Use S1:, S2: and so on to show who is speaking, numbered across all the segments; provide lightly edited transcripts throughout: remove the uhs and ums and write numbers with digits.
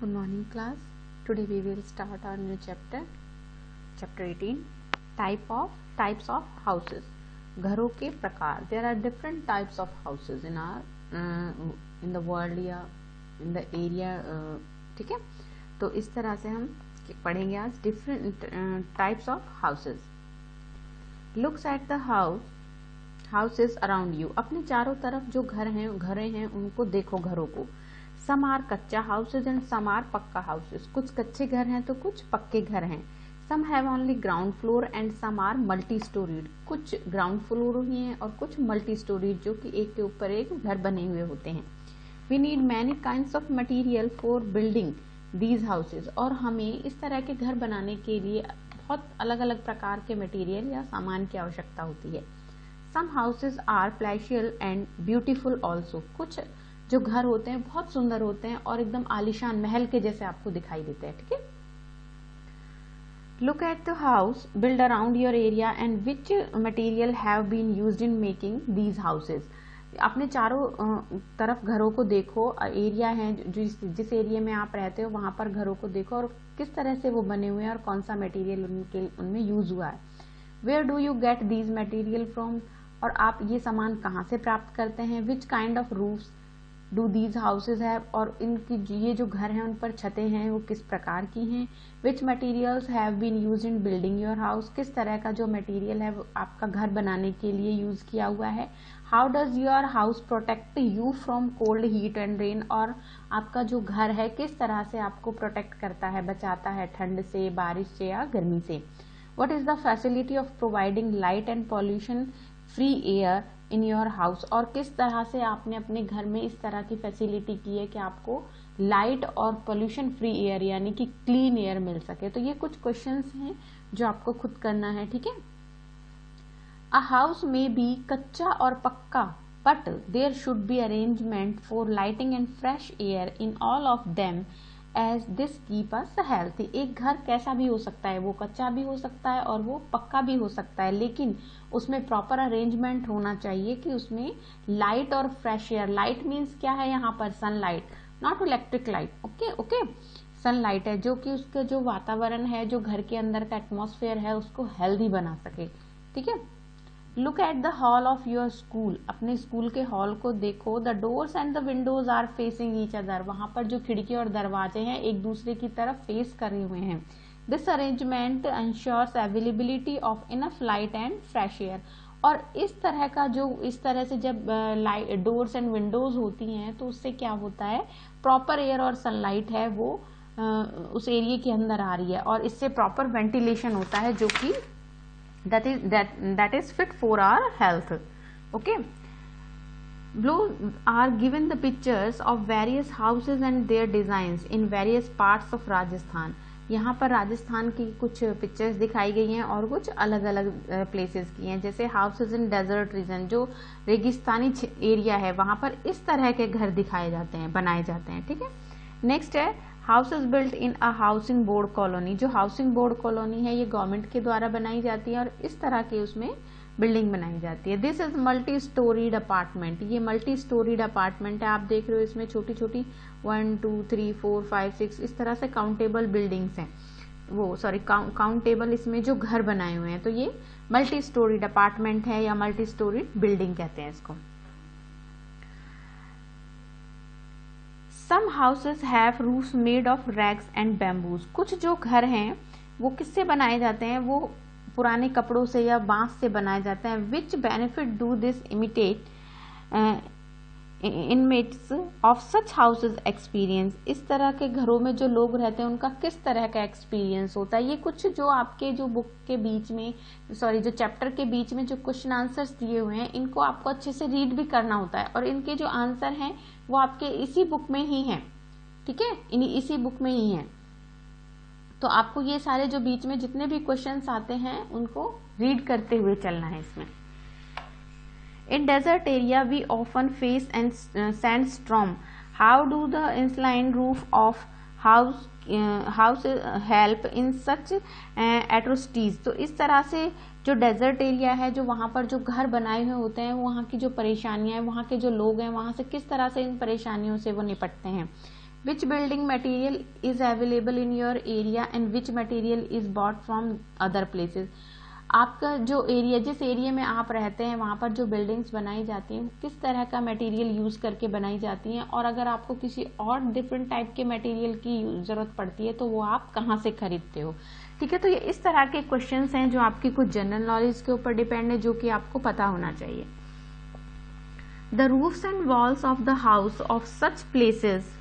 S1: Good morning class. Today we will start our new chapter 18, types of houses. घरों के प्रकार. There are different types of houses in our in the world या in the area. ठीक है, तो इस तरह से हम पढ़ेंगे आज different types of houses. Looks at the houses around you. अपने चारों तरफ जो घरें हैं उनको देखो, घरों को. Some are kachcha houses and some are pucca houses. कुछ कच्चे घर हैं तो कुछ पक्के घर हैं. Some have only ground floor and some are multi storeyed. कुछ ग्राउंड फ्लोर ही हैं और कुछ मल्टी स्टोरीड, जो कि एक के ऊपर एक घर बने हुए होते हैं. We need many kinds of material for building these houses. और हमें इस तरह के घर बनाने के लिए बहुत अलग अलग प्रकार के मटीरियल या सामान की आवश्यकता होती है. Some houses are palatial and beautiful also. कुछ जो घर होते हैं बहुत सुंदर होते हैं और एकदम आलीशान महल के जैसे आपको दिखाई देते हैं. ठीक है. Look at the house build around your area and which material have been used in making these houses. अपने चारों तरफ घरों को देखो. एरिया है जिस एरिया में आप रहते हो वहां पर घरों को देखो और किस तरह से वो बने हुए हैं और कौन सा मटेरियल उनमें यूज हुआ है. Where do you get these material from. और आप ये सामान कहाँ से प्राप्त करते हैं. Which kind of roofs do these houses have. और इनकी ये जो घर हैं उन पर छतें हैं वो किस प्रकार की हैं. Which materials have been use in building your house. किस तरह का जो मटीरियल है वो आपका घर बनाने के लिए यूज किया हुआ है. How does your house protect you from cold heat and rain. और आपका जो घर है किस तरह से आपको प्रोटेक्ट करता है, बचाता है ठंड से, बारिश से या गर्मी से. What is the facility of providing light and pollution free air in your house. और किस तरह से आपने अपने घर में इस तरह की फैसिलिटी की है कि आपको लाइट और पोल्यूशन फ्री एयर यानी कि क्लीन एयर मिल सके. तो ये कुछ क्वेश्चंस हैं जो आपको खुद करना है. ठीक है. अ हाउस में बी कच्चा और pucca, but there should be arrangement for lighting and fresh air in all of them as this keep us healthy. एक घर कैसा भी हो सकता है, वो कच्चा भी हो सकता है और वो पक्का भी हो सकता है, लेकिन उसमें प्रॉपर अरेंजमेंट होना चाहिए कि उसमें लाइट और फ्रेश एयर. लाइट मीन्स क्या है यहाँ पर, sunlight, not electric light. Okay okay, sunlight है जो कि उसका जो वातावरण है, जो घर के अंदर का एटमॉस्फेयर है उसको हेल्दी बना सके. ठीक है. Look at the hall of your school. अपने स्कूल के हॉल को देखो. The doors and the windows are facing each other. वहां पर जो खिड़की और दरवाजे हैं एक दूसरे की तरफ फेस करे हुए हैं. This arrangement ensures availability of enough light and fresh air. और इस तरह से जब डोर्स एंड विंडोज होती हैं तो उससे क्या होता है, प्रॉपर एयर और सनलाइट है वो उस एरिया के अंदर आ रही है और इससे प्रॉपर वेंटिलेशन होता है जो कि that is fit for our health. Okay. Below are given the pictures of various houses and their designs in various parts of Rajasthan. यहाँ पर राजस्थान की कुछ पिक्चर्स दिखाई गई हैं और कुछ अलग अलग प्लेसेस की हैं. जैसे हाउसेज इन डेजर्ट रीजन, जो रेगिस्तानी एरिया है वहां पर इस तरह के घर दिखाए जाते हैं, बनाए जाते हैं. ठीक है. नेक्स्ट है houses built in a housing board colony. जो हाउसिंग बोर्ड कॉलोनी है ये गवर्नमेंट के द्वारा बनाई जाती है और इस तरह की उसमें बिल्डिंग बनाई जाती है. This is multi storeyed apartment. ये मल्टी स्टोरीड अपार्टमेंट है. आप देख रहे हो इसमें छोटी छोटी 1 2 3 4 5 6 इस तरह से काउंटेबल बिल्डिंग्स हैं, वो सॉरी काउंटेबल इसमें जो घर बनाए हुए हैं. तो ये मल्टी स्टोरीड अपार्टमेंट है या मल्टी स्टोरीड बिल्डिंग कहते हैं इसको. Some houses have roofs made of rags and bamboos. कुछ जो घर हैं वो किससे बनाए जाते हैं, वो पुराने कपड़ों से या बांस से बनाए जाते हैं. Which benefit do this inmates of such houses experience. इस तरह के घरों में जो लोग रहते हैं उनका किस तरह का एक्सपीरियंस होता है. ये कुछ जो आपके जो बुक के बीच में जो चैप्टर के बीच में जो क्वेश्चन आंसर्स दिए हुए हैं इनको आपको अच्छे से रीड भी करना होता है और इनके जो आंसर हैं वो आपके इसी बुक में ही हैं. ठीक है, इसी बुक में ही हैं. तो आपको ये सारे जो बीच में जितने भी क्वेश्चंस आते हैं उनको रीड करते हुए चलना है इसमें. In desert area, we often face sandstorm. How do the inclined roof of house help in such atrocities? तो इस तरह से जो डेजर्ट एरिया है, जो वहाँ पर जो घर बनाए हुए होते हैं, वहाँ की जो परेशानियां हैं, वहाँ के जो लोग हैं, वहाँ से किस तरह से इन परेशानियों से वो निपटते हैं. Which building material is available in your area and which material is bought from other places. आपका जो एरिया, जिस एरिया में आप रहते हैं वहाँ पर जो बिल्डिंग्स बनाई जाती हैं किस तरह का मटेरियल यूज करके बनाई जाती हैं, और अगर आपको किसी और डिफरेंट टाइप के मटेरियल की जरूरत पड़ती है तो वो आप कहाँ से खरीदते हो। ठीक है, तो ये इस तरह के क्वेश्चंस हैं जो आपकी कुछ जनरल नॉलेज के ऊपर डिपेंड है, जो कि आपको पता होना चाहिए। The roofs and walls of the house of such places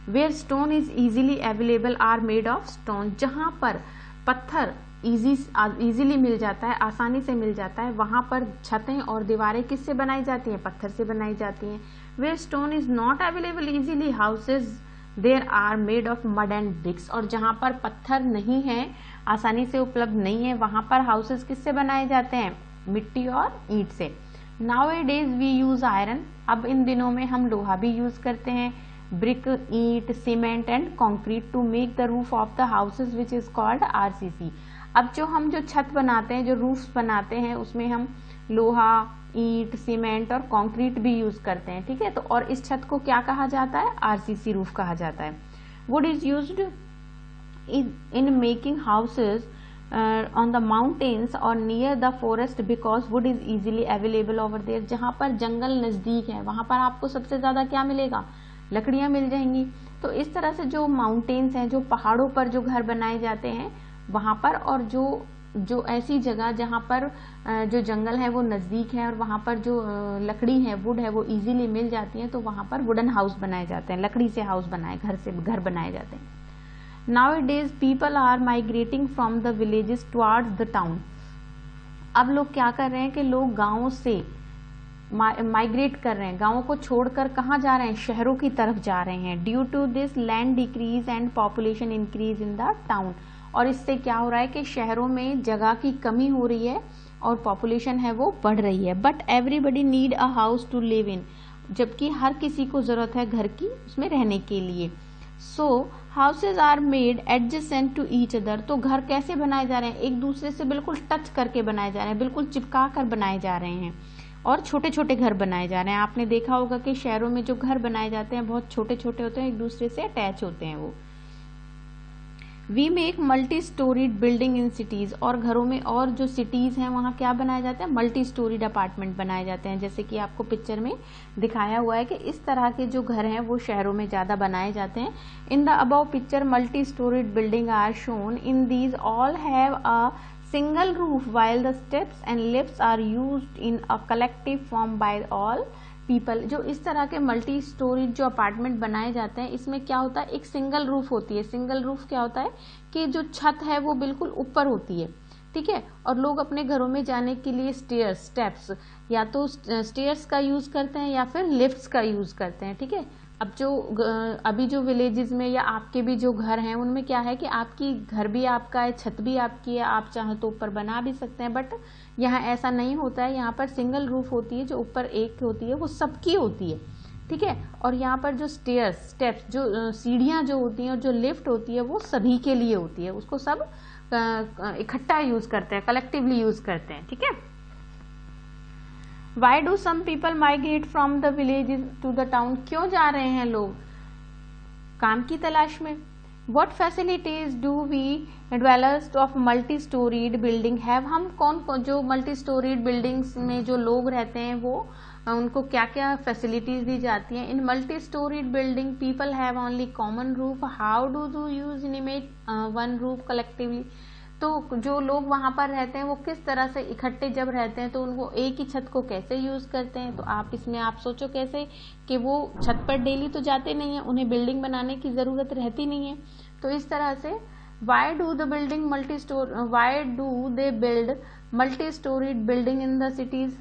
S1: where stone is easily available are made of stone. जहां पर पत्थर इजीली मिल जाता है, आसानी से मिल जाता है, वहां पर छतें और दीवारें किससे बनाई जाती हैं, पत्थर से बनाई जाती हैं। Where stone is not available easily houses there are made of mud and bricks. और जहां पर पत्थर नहीं है, आसानी से उपलब्ध नहीं है, वहां पर हाउसेज किससे बनाए जाते हैं, मिट्टी और ईंट से। Nowadays we use iron. अब इन दिनों में हम लोहा भी यूज करते हैं, ब्रिक, ईंट, cement and concrete to make the roof of the houses which is called RCC. अब जो छत बनाते हैं, जो रूफ्स बनाते हैं, उसमें हम लोहा, ईंट, सीमेंट और कंक्रीट भी यूज करते हैं। ठीक है, तो और इस छत को क्या कहा जाता है, आरसीसी रूफ कहा जाता है। Wood is used in making houses on the mountains और near the forest because wood is easily available over there. जहां पर जंगल नजदीक है वहां पर आपको सबसे ज्यादा क्या मिलेगा, लकड़ियां मिल जाएंगी। तो इस तरह से जो माउंटेन्स हैं, जो पहाड़ों पर जो घर बनाए जाते हैं वहां पर, और जो ऐसी जगह जहां पर जो जंगल है वो नजदीक है और वहां पर जो लकड़ी है, वुड है, वो इजीली मिल जाती है, तो वहां पर वुडन हाउस बनाए जाते हैं, लकड़ी से हाउस बनाए, घर बनाए जाते हैं। Nowadays people are migrating from the villages towards the town। अब लोग क्या कर रहे हैं कि लोग गांवों से माइग्रेट कर रहे हैं, गांवों को छोड़कर कहाँ जा रहे हैं, शहरों की तरफ जा रहे हैं। Due to this land decrease and population increase in the town. और इससे क्या हो रहा है कि शहरों में जगह की कमी हो रही है और पॉपुलेशन है वो बढ़ रही है। But everybody need a house to live in. जबकि हर किसी को जरूरत है घर की, उसमें रहने के लिए। So houses are made adjacent to each other. तो घर कैसे बनाए जा रहे हैं, एक दूसरे से बिल्कुल टच करके बनाए जा रहे हैं, बिल्कुल चिपका कर बनाए जा रहे हैं, और छोटे छोटे घर बनाए जा रहे हैं। आपने देखा होगा कि शहरों में जो घर बनाए जाते हैं बहुत छोटे छोटे होते हैं, एक दूसरे से अटैच होते हैं वो। We make multi storeyed building in cities. और घरों में, और जो सिटीज हैं वहाँ क्या बनाया जाता है, मल्टी स्टोरीड अपार्टमेंट बनाए जाते हैं। जैसे कि आपको पिक्चर में दिखाया हुआ है कि इस तरह के जो घर हैं वो शहरों में ज्यादा बनाए जाते हैं। In the above picture multi storeyed building are shown. In these all have a single roof while the steps and lifts are used in a collective form by all people। जो इस तरह के मल्टी स्टोरी जो apartment बनाए जाते हैं, इसमें क्या होता है, एक सिंगल रूफ होती है। सिंगल रूफ क्या होता है कि जो छत है वो बिल्कुल ऊपर होती है, ठीक है, और लोग अपने घरों में जाने के लिए स्टेप्स, या तो स्टेयर्स का यूज करते हैं या फिर लिफ्ट्स का यूज करते हैं। ठीक है, अब अभी जो विलेजेस में या आपके भी जो घर हैं उनमें क्या है कि आपकी घर भी आपका है, छत भी आपकी है, आप चाहें तो ऊपर बना भी सकते हैं। बट यहाँ ऐसा नहीं होता है, यहाँ पर सिंगल रूफ होती है, जो ऊपर एक होती है वो सबकी होती है। ठीक है, और यहाँ पर जो स्टेप्स, जो सीढ़ियाँ जो होती हैं और जो लिफ्ट होती है वो सभी के लिए होती है, उसको सब इकट्ठा यूज करते हैं, कलेक्टिवली यूज करते हैं। ठीक है, Why do some people migrate from the villages to the town? क्यों जा रहे हैं लोग काम की तलाश में? What facilities do we dwellers of multi-storied building have? हम कौन जो multi-storied buildings में जो लोग रहते हैं वो उनको क्या क्या फैसिलिटीज दी जाती हैं? In multi-storied building people have only common roof. How do you use intimate one roof collectively? तो जो लोग वहां पर रहते हैं वो किस तरह से इकट्ठे जब रहते हैं तो उनको एक ही छत को कैसे यूज करते हैं? तो आप इसमें आप सोचो कैसे कि वो छत पर डेली तो जाते नहीं है, उन्हें बिल्डिंग बनाने की जरूरत रहती नहीं है। तो इस तरह से why do they build multi storeyed building in the cities?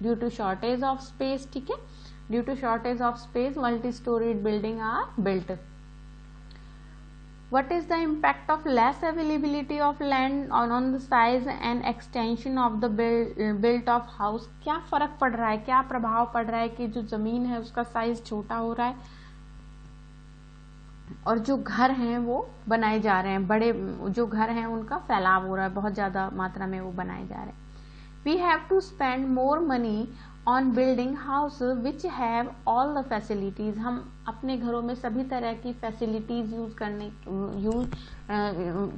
S1: Due to shortage of space. ठीक है, due to shortage of space multi storeyed building are built. What is the impact of less availability of land on the size and extension of the built of house? क्या फर्क पड़ रहा है, क्या प्रभाव पड़ रहा है कि जो जमीन है उसका साइज छोटा हो रहा है और जो घर हैं वो बनाए जा रहे हैं, बड़े जो घर हैं उनका फैलाव हो रहा है, बहुत ज्यादा मात्रा में वो बनाए जा रहे हैं। We have to spend more money on building house which have all the facilities. हम अपने घरों में सभी तरह की फैसिलिटीज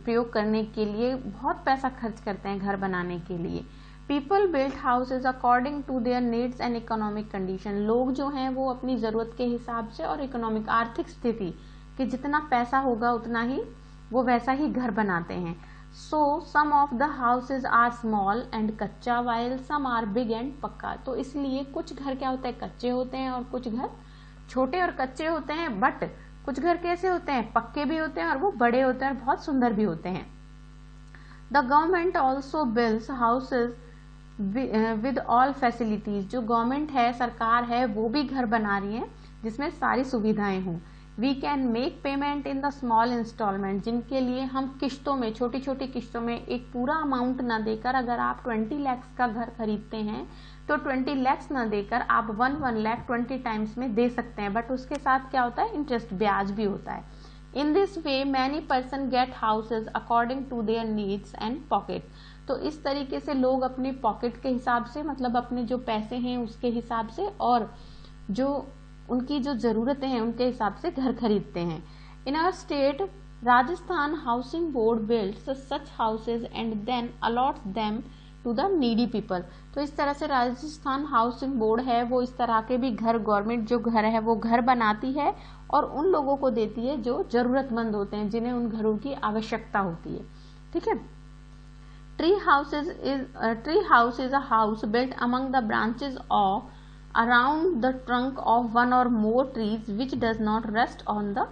S1: प्रयोग करने के लिए बहुत पैसा खर्च करते हैं घर बनाने के लिए। People build houses according to their needs and economic condition. लोग जो हैं वो अपनी जरूरत के हिसाब से और इकोनॉमिक आर्थिक स्थिति कि जितना पैसा होगा उतना ही वो वैसा ही घर बनाते हैं। So some of the houses are small and kachcha while some are big and pucca. तो इसलिए कुछ घर क्या होते हैं, कच्चे होते हैं, और कुछ घर छोटे और कच्चे होते हैं, बट कुछ घर कैसे होते हैं, पक्के भी होते हैं और वो बड़े होते हैं और बहुत सुंदर भी होते हैं। The government also builds houses with all facilities. जो गवर्नमेंट है, सरकार है, वो भी घर बना रही है जिसमें सारी सुविधाएं हों। We can make payment in the small instalment, जिनके लिए हम किश्तों में, छोटी छोटी किश्तों में, एक पूरा अमाउंट ना देकर, अगर आप 20 lakhs का घर खरीदते हैं तो 20 lakhs ना देकर आप 1 lakh 20 टाइम्स में दे सकते हैं, बट उसके साथ क्या होता है, इंटरेस्ट, ब्याज भी होता है। In this way many person get houses according to their needs and pocket. तो इस तरीके से लोग अपने पॉकेट के हिसाब से, मतलब अपने जो पैसे हैं उसके हिसाब से और जो उनकी जो जरूरतें हैं उनके हिसाब से घर खरीदते हैं। In our state Rajasthan housing board builds such houses and then allots them to the needy people. तो इस तरह से राजस्थान हाउसिंग बोर्ड है वो इस तरह के भी घर, गवर्नमेंट जो घर है वो घर बनाती है और उन लोगों को देती है जो जरूरतमंद होते हैं, जिन्हें उन घरों की आवश्यकता होती है। ठीक है। Tree house is a house built among the branches of around the trunk of one or more trees which does not rest on the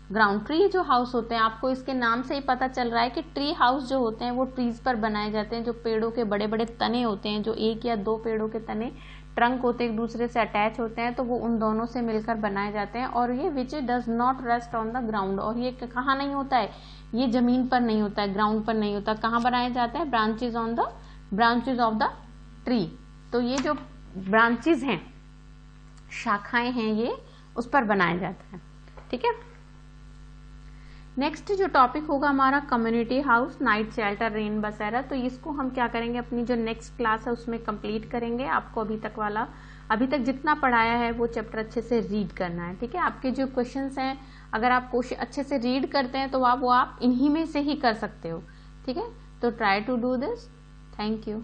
S1: ground। Tree जो हाउस होते हैं, आपको इसके नाम से ही पता चल रहा है कि ट्री हाउस जो होते हैं वो ट्रीज पर बनाए जाते हैं। जो पेड़ों के बड़े बड़े तने होते हैं, जो एक या दो पेड़ों के तने ट्रंक होते हैं, एक दूसरे से अटैच होते हैं, तो वो उन दोनों से मिलकर बनाए जाते हैं। और ये which does not rest on the ground, और ये कहाँ नहीं होता है, ये जमीन पर नहीं होता है, ग्राउंड पर नहीं होता। कहाँ बनाया जाता है, ब्रांचेज ऑफ द ट्री। तो ये जो ब्रांचेज हैं, शाखाएं हैं, ये उस पर बनाया जाता है। ठीक है। नेक्स्ट जो टॉपिक होगा हमारा community house, night shelter, rain बसेरा। तो इसको हम क्या करेंगे, अपनी जो नेक्स्ट क्लास है उसमें कंप्लीट करेंगे। आपको अभी तक जितना पढ़ाया है वो चैप्टर अच्छे से रीड करना है। ठीक है। आपके जो क्वेश्चंस हैं, अगर आप क्वेश्चन अच्छे से रीड करते हैं तो आप इन्हीं में से ही कर सकते हो। ठीक है। तो try to do this. Thank you.